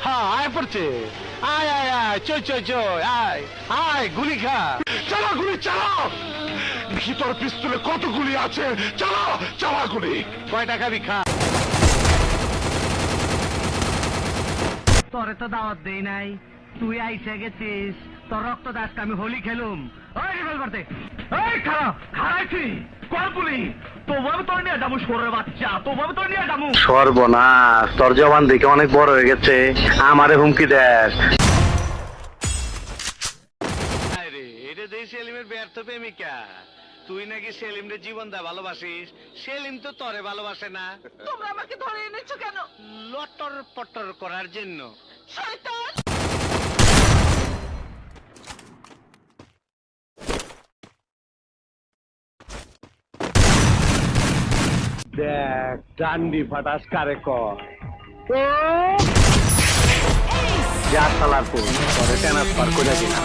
হ্যাঁ আয় পড়ছে আয় আয় আয় চই চই চই আয় আয় গুলি খা চালা গুলি চালা। দেখি তোর পিস্তলে কত গুলি আছে। চালা চালা গুলি। কয় টাকা খা তোরে তো দাওয়াত দেই নাই, তুই আইসে গেছিস, তোর রক্ত দাসকে আমি হোলি খেলুম। ওই রিভলভার দে। এই খারাপ খারাইছি কলপুলি, তোমাকে তোর নিয়ে যাবো সরের বাচ্চা, তোমাকে তোর নিয়ে যাবো। সর্বনাশ, তোর জবান দেখে অনেক বড় হয়ে গেছে, আমারে হুমকি দেস। এটা দেই সেলিমের ব্যর্থ প্রেমিকা। তুই নাকি সেলিমরে জীবন দা ভালোবাসিস, সেলিম তো তরে ভালোবাসে না। তোমরা আমাকে ধরে এনেছো কেন? লটর পটর করার জন্য। শয়তান! দেখ ডান্ডি ফাটাস কারে কর। যা সালার পুর, তোরে ট্রান্সফার করে দিলাম।